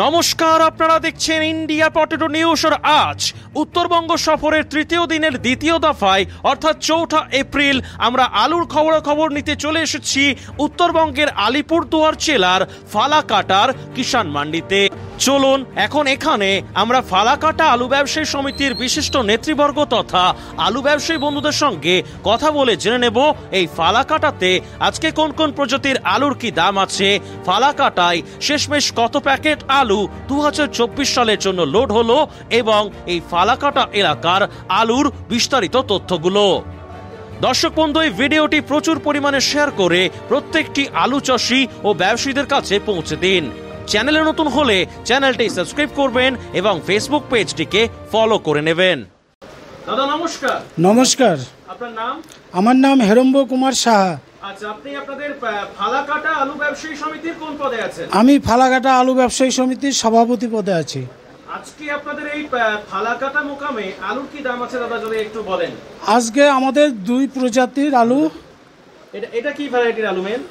নমস্কার, আপনারা দেখছেন ইন্ডিয়া পটেটো নিউজ। আজ উত্তরবঙ্গ সফরের তৃতীয় দিনের দ্বিতীয় দফায় অর্থাৎ 4 এপ্রিল আমরা আলুর খবর নিতে চলে এসেছি উত্তরবঙ্গের আলিপুরদুয়ার জেলার ফালাকাটার কিষাণ মান্ডিতে। চলুন এখন এখানে আমরা ফালাকাটা আলু ব্যবসায়ী সমিতির বিশিষ্ট নেতৃবর্গ তথা আলু ব্যবসায়ী বন্ধুদের সঙ্গে কথা বলে জেনে নেব এই ফালাকাটাতে আজকে কোন কোন প্রজাতির আলুর কি দাম আছে, ফালাকাটায় শেষমেশ কত প্যাকেট আলু 2024 সালের জন্য লোড হলো এবং এই ফালাকাটা এলাকার আলুর বিস্তারিত তথ্যগুলো। দর্শক বন্ধু, এই ভিডিওটি প্রচুর পরিমাণে শেয়ার করে প্রত্যেকটি আলু চাষী ও ব্যবসায়ীদের কাছে পৌঁছে দিন। চ্যানেলে নতুন হলে চ্যানেলটি সাবস্ক্রাইব করবেন এবং ফেসবুক পেজটিকে ফলো করে নেবেন। দাদা নমস্কার। নমস্কার। আপনার নাম? আমার নাম হেরম্ব কুমার সাহা। আচ্ছা, আপনি আপনাদের ফালাকাটা আলু ব্যবসায়ী সমিতির কোন পদে আছেন? আমি ফালাকাটা আলু ব্যবসায়ী সমিতির সভাপতি পদে আছি। আজকে আপনাদের এই ফালাকাটা মোকামে আলুর কি দাম আছে দাদা, যদি একটু বলেন। আজকে আমাদের দুই প্রজাতির আলু। এটা কি ভ্যারাইটির আলু মেন?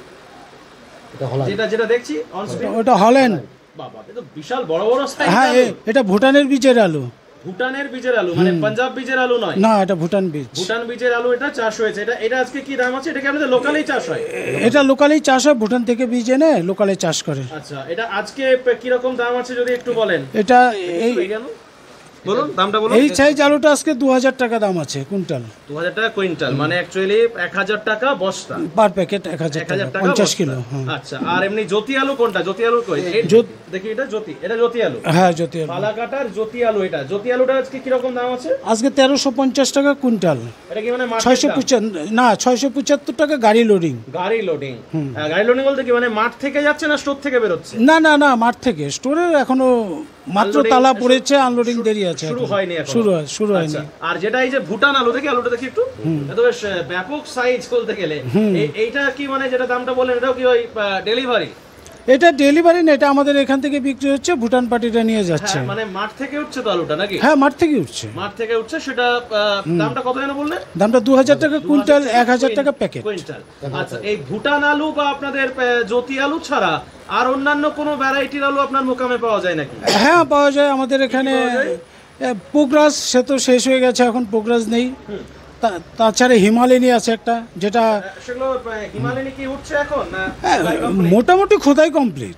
যেটা দেখছি ওটা হল্যান্ড। বাবা, এটা বিশাল বড় বড় সাইজ। হ্যাঁ, এটা ভুটানের বীজের আলু। ভুটানের বীজের আলু, মানে পাঞ্জাব বীজের আলু নয়? না, এটা ভুটান বীজ। ভুটান বীজের আলু এটা চাষ হয়েছে। এটা আজকে কি দাম আছে? এটা কি আপনাদের লোকালেই চাষ হয়? এটা লোকালেই চাষ হয়, ভুটান থেকে বীজ এনে লোকালে চাষ করে। আচ্ছা, এটা আজকে কি রকম দাম আছে যদি একটু বলেন। এটা এই বলুন, দামটা বলুন। এই সাইজ আলুটা আজকে 2000 টাকা দাম আছে কুইন্টাল। 2000 টাকা কুইন্টাল, মানে অ্যাকচুয়ালি 1000 টাকা বস্তা পার প্যাকেট। 1000 টাকা 50 কিলো। আচ্ছা, আর এমনি জ্যোতি আলু কোনটা? জ্যোতি আলু কই দেখি, এটা জ্যোতি আলু। হ্যাঁ, জ্যোতি আলু। ফালাকাটার জ্যোতি আলু। এটা জ্যোতি আলুটা আজকে কি রকম দাম আছে? আজকে 1350 টাকা কুইন্টাল। এটা কি মানে 675 টাকা গাড়ি লোডিং। গাড়ি লোডিং বলতে কি মানে মাঠ থেকে যাচ্ছে না স্টোর থেকে বেরোচ্ছে? না, মাঠ থেকে। স্টোরের এখনো মাত্র তালা পড়েছে, আনলোডিং দেরি আছে, শুরু হয়নি এখন। শুরু হয়নি। আর যেটা এই যে ভুটান আলু, দেখি আলুটা দেখি একটু, এটা বেশ ব্যাপক সাইজ বলতে গেলে। এইটা কি মানে যেটা দামটা বললেন, এটাও কি ওই ডেলিভারি? এটা ডেলিভারি না, এটা আমাদের এখান থেকে বিক্রি হচ্ছে, ভুটান পার্টিটা নিয়ে যাচ্ছে। মানে মাঠ থেকে উঠছে তো আলুটা নাকি? হ্যাঁ, মাঠ থেকে উঠছে। সেটা দামটা কত যেন বললেন? দামটা 2000 টাকা কুইন্টাল, 1000 টাকা প্যাকেট কুইন্টাল। আচ্ছা, এই ভুটান আলু বা আপনাদের জ্যোতি আলু ছাড়া আর অন্যান্য কোনো ভ্যারাইটির আলু আপনার মোকামে পাওয়া যায় নাকি? হ্যাঁ, পাওয়া যায় আমাদের এখানে। পোগ্রাস সে তো শেষ হয়ে গেছে, এখন পোগ্রাস নেই। তাছাড়া হিমালয়ানি আছে একটা, যেটা সেগুলো হিমালয়ানি কি উঠছে এখন? মোটামুটি খোদাই কমপ্লিট।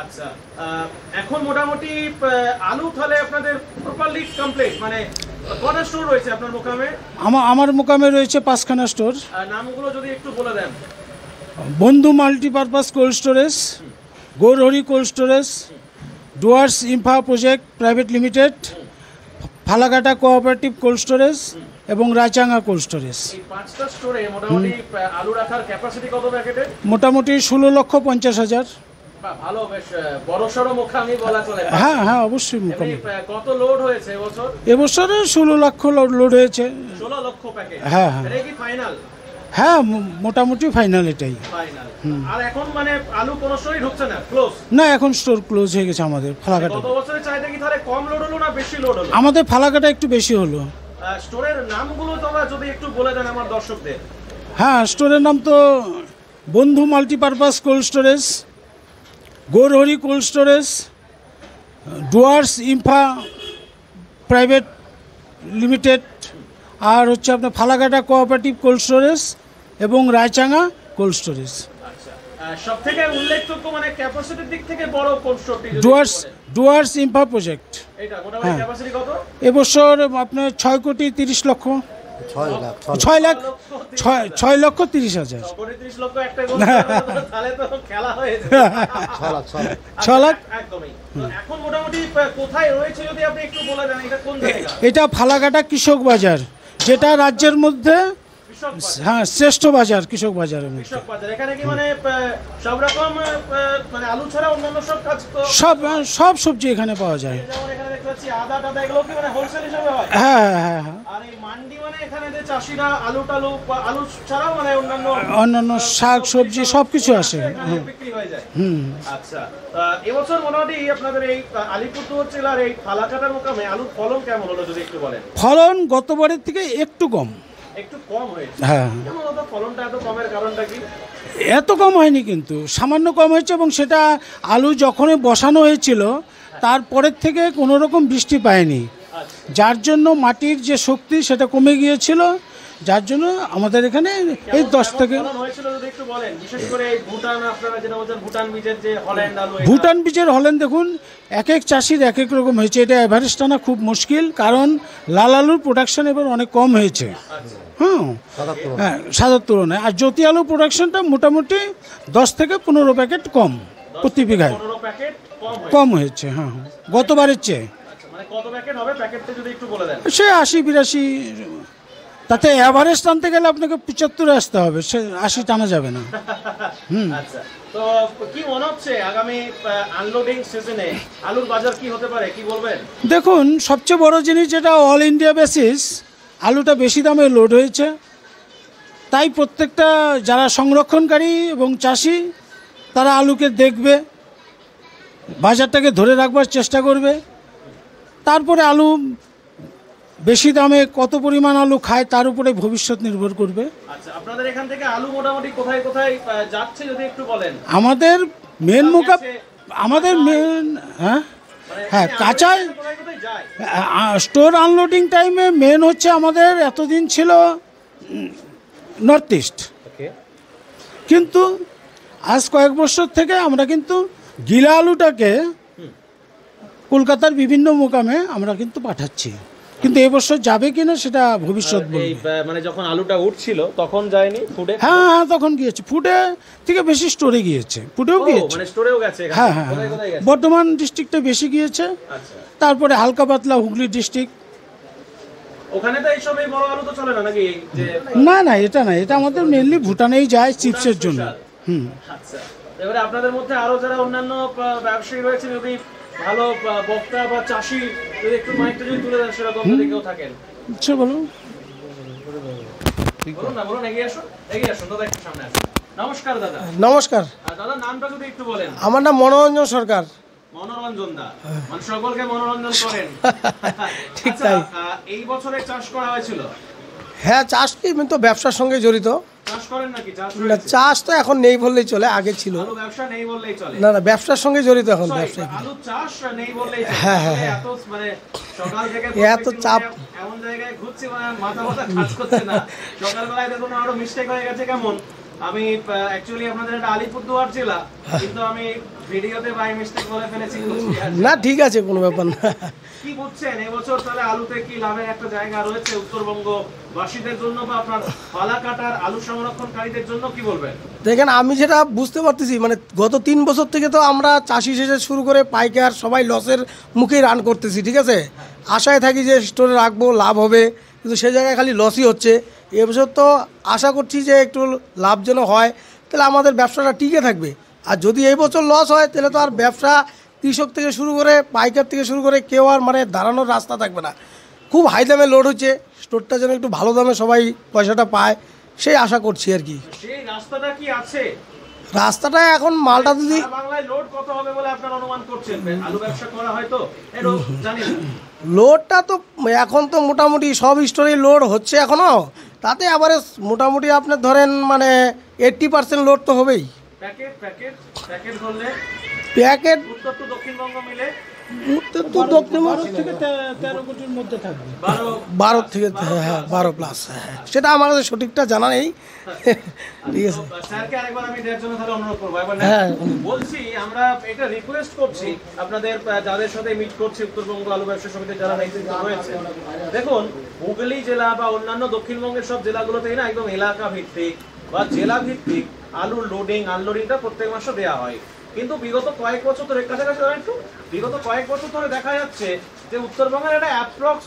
আচ্ছা, এখন মোটামুটি আলু তাহলে আপনাদের প্রপারলি কমপ্লিট, মানে কটা স্টোর রয়েছে আপনার মোকামে? আমার মোকামে রয়েছে 5খানা স্টোর। নামগুলো যদি একটু বলে দেন। বন্ধু multipurpose cold storage, Gourhari cold storage, Dooars infra project private limited, Falakata cooperative cold storage এবং রায়চাঙ্গা কোল্ড স্টোরেজ। এই 5টা স্টোরে মোটামুটি আলু রাখার ক্যাপাসিটি কত প্যাকেটে? মোটামুটি 16,50,000। ভালো, বেশ বড়সড় মোকামি বলা চলে। হ্যাঁ, অবশ্যই মোকামি। কত লোড হয়েছে এবছর? এবছরে 16 লক্ষ লোড হয়েছে। 16 লক্ষ প্যাকেট? হ্যাঁ। এটা কি ফাইনাল? হ্যাঁ, মোটামুটি ফাইনাল এটাই। ফাইনাল। আর এখন মানে আলু কোন স্টোরই ঢুকছে না, ক্লোজ? না, এখন স্টোর ক্লোজ হয়ে গেছে আমাদের ফালাকাটা। গত বছরের চাইতে কি তাহলে কম লোড হলো না বেশি লোড হলো? আমাদের ফালাকাটা একটু বেশি হলো। স্টোরের নামগুলো তোমরা যদি একটু বলে দেন আমার দর্শকদের। হ্যাঁ, স্টোরের নাম তো Bandhu multipurpose cold storage, Gourhari cold storage, Dooars infra private limited, আর হচ্ছে আপনার ফালাকাটা কোঅপারেটিভ কোল্ড স্টোরেজ এবং রায়চাঙ্গা কোল্ড স্টোরেজ। আচ্ছা, সবথেকে উল্লেখযোগ্য মানে ক্যাপাসিটির দিক থেকে বড় কোল্ড স্টোরটি ডুয়ার্স ইনফ্রা প্রজেক্ট। এটা মোটামুটি ক্যাপাসিটি কত? এবছর আপনার 6,30,00,000। 6,30,000। 6 লাখ। এখন মোটামুটি কোথায় রয়েছে যদি আপনি একটু বলে দেন, এটা কোন জায়গা? এটা ফালাকাটা কৃষক বাজার, যেটা রাজ্যের মধ্যে হ্যাঁ শ্রেষ্ঠ বাজার, কৃষক বাজারের মধ্যে। এখানে কি মানে সব রকম মানে আলু ছাড়া অন্যান্য সব কাজ, সব সবজি এখানে পাওয়া যায়। আদা টাদা এগুলো কি মানে হোলসেল হিসেবে হয়? হ্যাঁ। আর এই মান্ডি মানে এখানে যে চাষিরা আলু ছাড়াও মানে অন্যান্য শাক সবজি সবকিছু আসে, বিক্রি হয়ে যায়। আচ্ছা, এবছর মোটামুটি আপনাদের এই আলিপুরদুয়ার জেলার এই ফালাকাটার মোকামে আলুর ফলন কেমন হলো যদি একটু বলেন। ফলন গতবারের থেকে একটু কম। একটু কম হয়েছে। হ্যাঁ, ফলনটা এত কমের কারণটা কি? এত কম হয়নি, কিন্তু সামান্য কম হয়েছে, এবং সেটা আলু যখনই বসানো হয়েছিল তারপরের থেকে কোনো রকম বৃষ্টি পায়নি, যার জন্য মাটির যে শক্তি সেটা কমে গিয়েছিল, যার জন্য আমাদের এখানে এই 10 থেকে ভুটান বীজের হলেন দেখুন এক এক চাষির এক এক রকম হয়েছে। এটা অ্যাভারেজ টানা খুব মুশকিল, কারণ লাল আলুর প্রোডাকশন এবার অনেক কম হয়েছে হ্যাঁ সাদার তুলনায়। আর জ্যোতি আলু প্রোডাকশনটা মোটামুটি 10 থেকে 15 প্যাকেট কম প্রতি বিঘায় কম হয়েছে। হ্যাঁ, গতবারের চেয়ে সে 80-82, তাতে অ্যাভারেজ টানতে গেলে আপনাকে 75 আসতে হবে, সে 80 টানা যাবে না। তো কি মনে হচ্ছে আগামী আনলোডিং সিজনে আলুর বাজার কি হতে পারে, কি বলবেন? দেখুন, সবচেয়ে বড় জিনিস যেটা অল ইন্ডিয়া বেসিস আলুটা বেশি দামে লোড হয়েছে, তাই প্রত্যেকটা যারা সংরক্ষণকারী এবং চাষি তারা আলুকে দেখবে, বাজারটাকে ধরে রাখবার চেষ্টা করবে, তারপরে আলু বেশি দামে কত পরিমাণ আলু খায় তার উপরে ভবিষ্যৎ নির্ভর করবে। আচ্ছা, আপনাদের এখান থেকে আলু মোটামুটি কোথায় কোথায় যাচ্ছে যদি একটু বলেন? আমাদের হ্যাঁ কাঁচায় স্টোর আনলোডিং টাইমে মেন হচ্ছে আমাদের এতদিন ছিল নর্থ ইস্ট, কিন্তু আজ কয়েক বছর থেকে আমরা কিন্তু গিলা আলুটাকে কলকাতার বিভিন্ন মোকামে আমরা কিন্তু পাঠাচ্ছি, কিন্তু এবছর যাবে কিনা সেটা ভবিষ্যৎ বলবে। মানে যখন আলুটা উঠছিল তখন যায়নি ফুডে? হ্যাঁ, তখন গিয়েছে, ফুডে থেকে বেশি স্টোরে গিয়েছে, ফুডেও গিয়েছে, মানে স্টোরেও গেছে। হ্যাঁ, বর্ধমান ডিস্ট্রিক্টে বেশি গিয়েছে, তারপরে হালকা পাতলা হুগলি ডিস্ট্রিক্ট। ওখানে তো এইসব এই বড় আলু তো চলে না নাকি? না, এটা না, এটা আমাদের মেইনলি ভুটানেই যায় চিপসের জন্য। আচ্ছা, এবারে আপনাদের মধ্যে আরো যারা অন্যান্য ব্যবসায়ী রয়েছে, যদি ভালো বক্তা বা চাষি যদি একটু মাইকটা যদি তুলে দেন সেরকম যদি কেউ থাকেন। আচ্ছা, বলুন এগিয়ে আসুন দাদা, একটু সামনে আসুন। নমস্কার দাদা। নমস্কার দাদা, নামটা যদি একটু বলেন? আমার নাম মনোরঞ্জন সরকার। মনোরঞ্জন দা, মানে সকলকে মনোরঞ্জন করেন। ঠিক তাই। এই বছরে চাষ করা হয়েছিল? হ্যাঁ, চাষ কি, আমি তো ব্যবসার সঙ্গে জড়িত। চাষ করেন নাকি? না, চাষ তো এখন নেই বললেই চলে, আগে ছিল। ব্যবসা নেই বললেই চলে? না, ব্যবসার সঙ্গে জড়িত এখন। ব্যবসা আলু চাষ নেই বললেই চলে? হ্যাঁ, এত মানে সকাল থেকে এত চাপ, এমন জায়গায় ঘুরছি মানে মাথা কাজ করছে না। সকালবেলায় দেখুন আরো মিস্টেক হয়ে গেছে। কেমন? আমি অ্যাকচুয়ালি আপনাদের এটা আলিপুরদুয়ার জেলা, কিন্তু আমি ভিডিওতে বাই মিস্টেক বলে ফেলেছি। না, ঠিক আছে, কোনো ব্যাপার না। কি বুঝছেন এবছর তাহলে আলুতে কি লাভের একটা জায়গা রয়েছে উত্তরবঙ্গ বাসীদের জন্য, বা আপনার পালা কাটার আলু সংরক্ষণকারীদের জন্য কি বলবেন? দেখেন, আমি যেটা বুঝতে পারতেছি, মানে গত 3 বছর থেকে তো আমরা চাষি শেষে শুরু করে পাইকার সবাই লসের মুখেই রান করতেছি, ঠিক আছে? আশায় থাকি যে স্টোরে রাখবো, লাভ হবে, কিন্তু সে জায়গায় খালি লসই হচ্ছে। এবছর তো আশা করছি যে একটু লাভ যেন হয়, তাহলে আমাদের ব্যবসাটা টিকে থাকবে। আর যদি এই বছর লস হয় তাহলে তো আর ব্যবসা কৃষক থেকে শুরু করে পাইকার থেকে শুরু করে কেউ আর মানে দাঁড়ানোর রাস্তা থাকবে না। খুব হাই দামে লোড হচ্ছে, স্টোরটা যেন একটু ভালো দামে সবাই পয়সাটা পায়, সেই আশা করছি আর কি। সেই রাস্তাটা কি আছে? রাস্তাটা এখন মালটা যদি বাংলায় লোড কত হবে বলে আপনারা অনুমান করছেন? আলু ব্যবসা করা হয় তো জানি না। লোডটা তো এখন তো মোটামুটি সব স্টোরেই লোড হচ্ছে এখনও, তাতে আবার মোটামুটি আপনার ধরেন মানে 80% লোড তো হবেই। প্যাকেট ধরলে প্যাকেট উত্তর টু দক্ষিণবঙ্গ মিলে উত্তর টু দক্ষিণবঙ্গ থেকে 13 কোটির মধ্যে থাকবে। 12 থেকে, হ্যাঁ 12 প্লাস। হ্যাঁ, সেটা আমাদের সঠিকটা জানা নেই। ঠিক আছে স্যারকে আরেকবার আমি দেওয়ার জন্য তাহলে অনুরোধ করবো। হ্যাঁ, বলছি আমরা এটা রিকোয়েস্ট করছি আপনাদের যাদের সাথে মিট করছি উত্তরবঙ্গ আলু ব্যবসা সমিতির যারা নেতৃত্ব রয়েছে, দেখুন হুগলি জেলা বা অন্যান্য দক্ষিণবঙ্গের সব জেলাগুলোতেই না একদম এলাকা ভিত্তিক বা জেলা ভিত্তিক আলুর লোডিং আনলোডিংটা প্রত্যেক মাসে দেওয়া হয়, কিন্তু বিগত কয়েক বছর ধরে কাছাকাছি বিগত কয়েক বছর ধরে দেখা যাচ্ছে যে উত্তরবঙ্গের একটা অ্যাপ্রক্স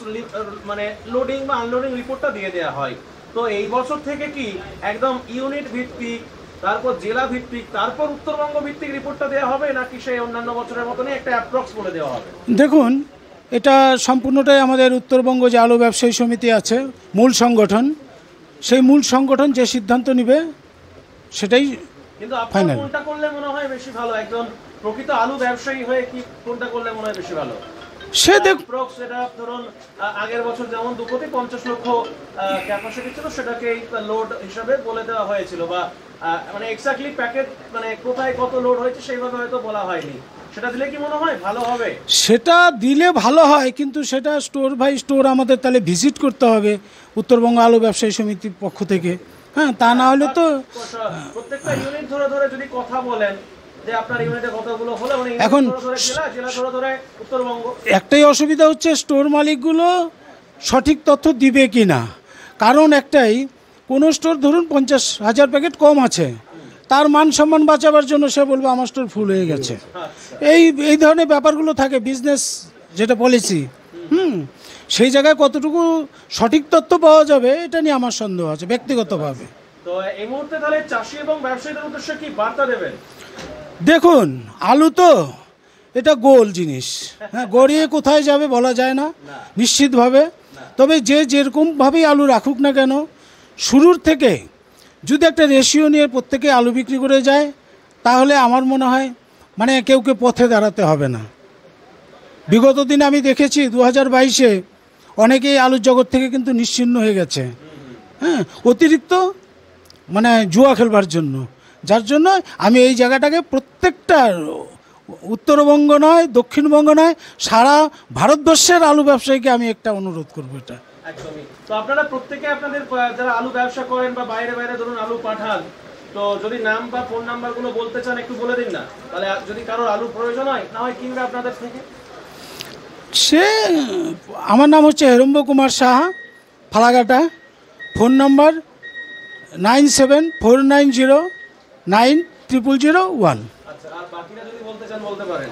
মানে লোডিং বা আনলোডিং রিপোর্টটা দিয়ে দেওয়া হয়। তো এই বছর থেকে কি একদম ইউনিট ভিত্তিক, তারপর জেলা ভিত্তিক, তারপর উত্তরবঙ্গ ভিত্তিক রিপোর্টটা দেওয়া হবে, নাকি সেই অন্যান্য বছরের মতনই একটা অ্যাপ্রক্স বলে দেওয়া হবে? দেখুন, এটা সম্পূর্ণটাই আমাদের উত্তরবঙ্গ যে আলু ব্যবসায়ী সমিতি আছে, মূল সংগঠন, সেই মূল সংগঠন যে সিদ্ধান্ত নেবে সেটাই কিন্তু আপনারা কোনটা করলে মনে হয় বেশি ভালো? একজন প্রকৃত আলু ব্যবসায়ী হয়ে কি কোনটা করলে মনে হয় বেশি ভালো? সে দেখ সেটা ধরুন আগের বছর যেমন 2,50,00,000 ক্যাপাসিটি ছিল, সেটাকে লোড হিসাবে বলে দেওয়া হয়েছিল, বা মানে এক্স্যাক্টলি প্যাকেট মানে কোথায় কত লোড হয়েছে সেইভাবে হয়তো বলা হয়নি। সেটা দিলে কি মনে হয় ভালো হবে? সেটা দিলে ভালো হয়, কিন্তু সেটা স্টোর বাই স্টোর আমাদের তাহলে ভিজিট করতে হবে উত্তরবঙ্গ আলু ব্যবসায়ী সমিতির পক্ষ থেকে। হ্যাঁ, তা না হলে তো প্রত্যেকটা ইউনিট ধরে ধরে যদি কথা বলেন যে আপনার ইউনিটে কতগুলো হলো, মানে এখন জেলা ধরে ধরে উত্তরবঙ্গ, একটাই অসুবিধা হচ্ছে স্টোর মালিকগুলো সঠিক তথ্য দিবে কি না। কারণ একটাই, কোনো স্টোর ধরুন 50,000 প্যাকেট কম আছে, তার মান সম্মান বাঁচাবার জন্য সে বলবে আমার স্টোর ফুল হয়ে গেছে। এই ধরনের ব্যাপারগুলো থাকে বিজনেস যেটা পলিসি। সেই জায়গায় কতটুকু সঠিক তথ্য পাওয়া যাবে এটা নিয়ে আমার সন্দেহ আছে ব্যক্তিগতভাবে। তো এই মুহূর্তে তাহলে চাষি এবং ব্যবসায়ীদের উদ্দেশ্যে কি বার্তা দেবেন? দেখুন, আলু তো এটা গোল জিনিস, হ্যাঁ, গড়িয়ে কোথায় যাবে বলা যায় না নিশ্চিতভাবে। তবে যে যেরকমভাবেই আলু রাখুক না কেন, শুরুর থেকে যদি একটা রেশিও নিয়ে প্রত্যেকে আলু বিক্রি করে যায়, তাহলে আমার মনে হয় মানে কেউকে পথে দাঁড়াতে হবে না। বিগত দিনে আমি দেখেছি 2022-এ অনেকেই আলুর জগৎ থেকে কিন্তু নিশ্চিহ্ন হয়ে গেছে, হ্যাঁ, অতিরিক্ত মানে জুয়া খেলবার জন্য। যার জন্য আমি এই জায়গাটাকে প্রত্যেকটা উত্তরবঙ্গ নয়, দক্ষিণবঙ্গ নয়, সারা ভারতবর্ষের আলু ব্যবসায়ীকে আমি একটা অনুরোধ করবো এটা। একদমই। তো আপনারা প্রত্যেকে আপনাদের যারা আলু ব্যবসা করেন বা বাইরে বাইরে ধরুন আলু পাঠান, তো যদি নাম বা ফোন নাম্বারগুলো বলতে চান একটু বলে দিন না, তাহলে যদি কারোর আলু প্রয়োজন হয় না হয় কিনবে আপনাদের থেকে। সে আমার নাম হচ্ছে হেরম্ব কুমার সাহা, ফালাকাটা। Phone number 9749090001। আচ্ছা, আর বাকিরা যদি বলতে চান বলতে পারেন।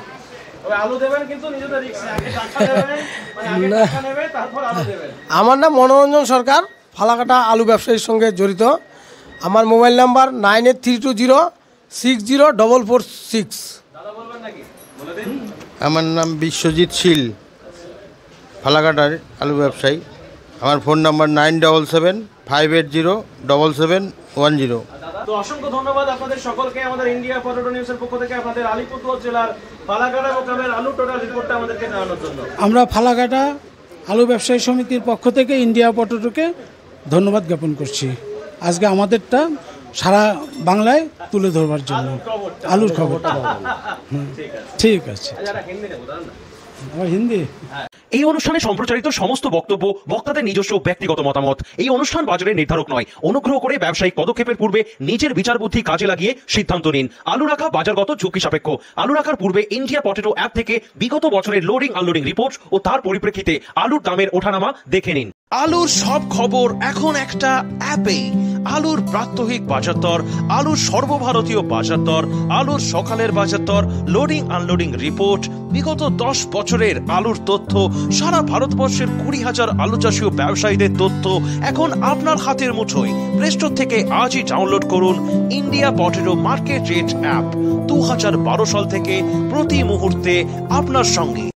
তবে আলু দেবেন কিন্তু নিজেদের রিস্কে, আগে টাকা দেবেন, মানে আগে টাকা নেবে তারপর আলু দেবেন। আমার নাম মনোরঞ্জন সরকার, ফালাকাটা আলু ব্যবসায়ীর সঙ্গে জড়িত। আমার মোবাইল নাম্বার 9832060446। দাদা বলবেন নাকি? বলে দিন। আমার নাম বিশ্বজিৎ শীল, ফালাকাটার আলু ব্যবসায়ী। আমার ফোন নাম্বার 9775807710। তো অসংখ্য ধন্যবাদ আপনাদের সকলকে আমাদের ইন্ডিয়া পটেটো নিউজের পক্ষ থেকে আপনাদের আলিপুরদুয়ার জেলার ফালাকাটা গ্রামের আলু টোটাল রিপোর্টটা আমাদেরকে জানানোর জন্য। আমরা ফালাকাটা আলু ব্যবসায়ী সমিতির পক্ষ থেকে ইন্ডিয়া পটেটোকে ধন্যবাদ জ্ঞাপন করছি আজকে আমাদেরটা সারা বাংলায় তুলে ধরবার জন্য আলুর খবরটা। ঠিক আছে, আমার হিন্দি। এই অনুষ্ঠানে সম্প্রচারিত সমস্ত বক্তব্য বক্তাদের নিজস্ব ব্যক্তিগত মতামত। এই অনুষ্ঠান বাজারের নির্ধারক নয়। অনুগ্রহ করে ব্যবসায়িক পদক্ষেপের পূর্বে নিজের বিচার বুদ্ধি কাজে লাগিয়ে সিদ্ধান্ত নিন। আলু রাখা বাজারগত ঝুঁকি সাপেক্ষ। আলু রাখার পূর্বে ইন্ডিয়া পটেটো অ্যাপ থেকে বিগত বছরের লোডিং আনলোডিং রিপোর্ট ও তার পরিপ্রেক্ষিতে আলুর দামের ওঠানামা দেখে নিন। আলুর সব খবর এখন একটা অ্যাপেই। আলুর প্রাত্যহিক বাজার দর, আলুর সর্বভারতীয় বাজার দর, আলুর সকালের বাজার দর, লোডিং আনলোডিং রিপোর্ট, বিগত 10 বছরের আলুর তথ্য, সারা ভারতবর্ষের 20,000 আলু চাষী ও ব্যবসায়ীদের তথ্য এখন আপনার হাতের মুঠোয়। প্লে স্টোর থেকে আজই ডাউনলোড করুন India potato market rate app. 2012 সাল থেকে প্রতি মুহূর্তে আপনার সঙ্গে।